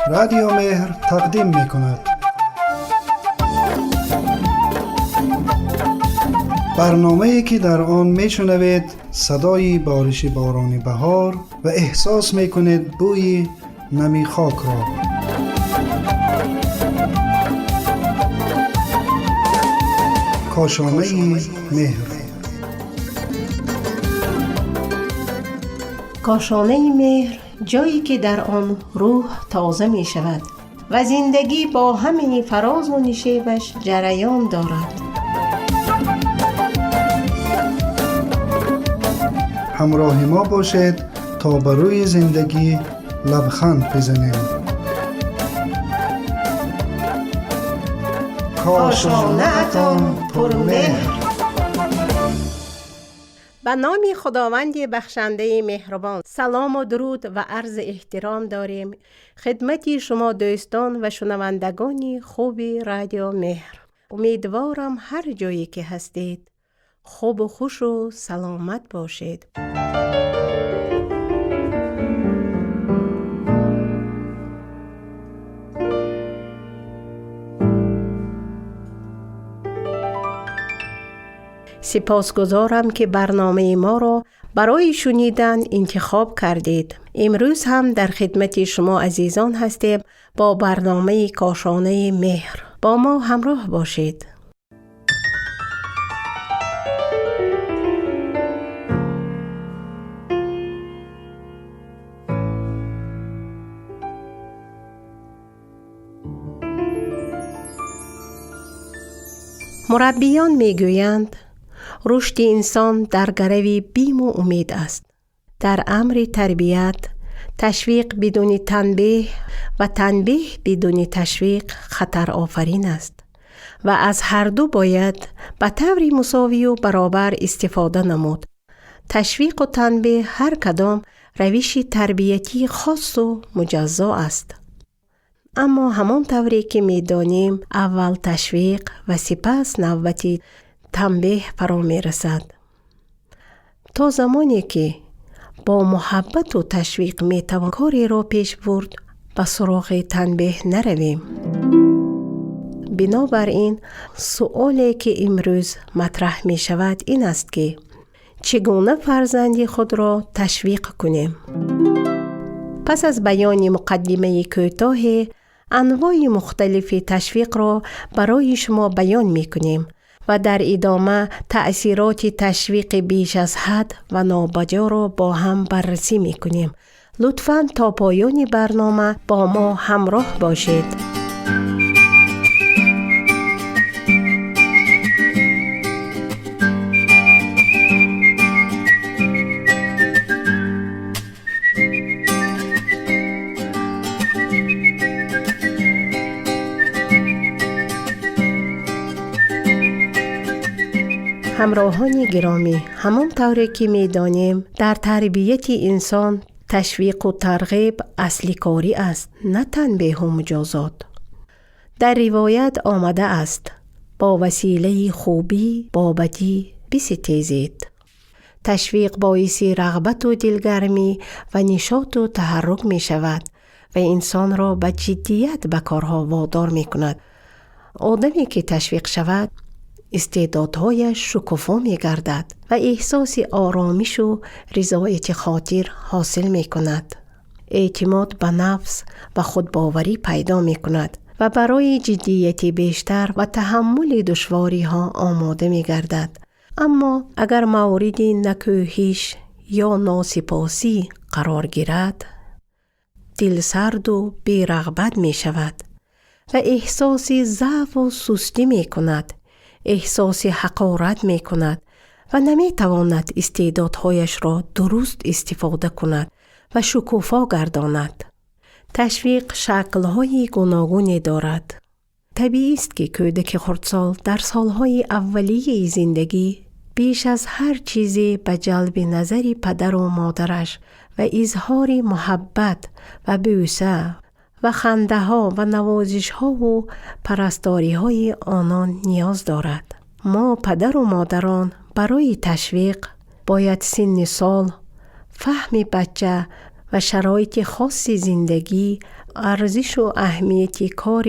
رادیو مهر تقدیم می کند. برنامه‌ای که در آن میشنوید صدای بارش باران بهار و احساس میکنید بوی نمی خاک را. کاشانه مهر. کاشانه مهر، جایی که در آن روح تازه می شود و زندگی با همه فراز و نشیبش جریان دارد. همراه ما باشید تا بر روی زندگی لبخند بزنیم. کاشانه‌تان پرمهر. به نام خداوند بخشنده مهربان، سلام و درود و عرض احترام داریم خدمت شما دوستان و شنوندگان خوب رادیو مهر. امیدوارم هر جایی که هستید خوب و خوش و سلامت باشید. سپاسگزارم که برنامه ما را برای شنیدن انتخاب کردید. امروز هم در خدمت شما عزیزان هستیم با برنامه کاشانه مهر. با ما همراه باشید. مربیان میگویند رشد انسان در گرو بیم و امید است. در امر تربیت، تشویق بدون تنبیه و تنبیه بدون تشویق خطر آفرین است و از هر دو باید به طور مساوی و برابر استفاده نمود. تشویق و تنبیه هر کدام روش تربیتی خاص و مجزا است. اما همان طوری که می دانیم اول تشویق و سپس نوبتی تنبیه فرا می رسد. تا زمانی که با محبت و تشویق می توان کاری را پیش برد به سراغ تنبیه نرویم. بنابراین سؤالی که امروز مطرح می شود این است که چگونه فرزند خود را تشویق کنیم؟ پس از بیان مقدمه کوتاه انواع مختلف تشویق را برای شما بیان می کنیم و در ادامه تأثیرات تشویق بیش از حد و نابجا را با هم بررسی می کنیم. لطفاً تا پایان برنامه با ما همراه باشید. همراهان گرامی، همان طوری که می دانیم در تربیت انسان تشویق و ترغیب اصلی کاری است، نه تنبیه و مجازات. در روایت آمده است با وسیله خوبی با بدی بستیزید. تشویق باعث رغبت و دلگرمی و نشاط و تحرک می شود و انسان را به جدیت به کارها وادار می کند. آدمی که تشویق شود استعدادهایش شکوفا می گردد و احساس آرامش و رضایت خاطر حاصل می کند. اعتماد به نفس و خودباوری پیدا می کند و برای جدیت بیشتر و تحمل دشواری ها آماده می گردد. اما اگر مورد نکوهش یا ناسپاسی قرار گیرد، دل سرد و بی‌رغبت می شود و احساس ضعف و سستی می کند. احساس حقارت می کند و نمی تواند استعدادهایش را درست استفاده کند و شکوفا گرداند. تشویق شکل‌های گوناگونی دارد. طبیعی است که کودک خردسال در سالهای اولیه زندگی بیش از هر چیزی به جلب نظر پدر و مادرش و اظهار محبت و بوسه و خنده ها و نوازش ها و پرستاری های آنان نیاز دارد. ما پدر و مادران برای تشویق باید سن سال، فهم بچه و شرایط خاص زندگی ارزش و اهمیت کار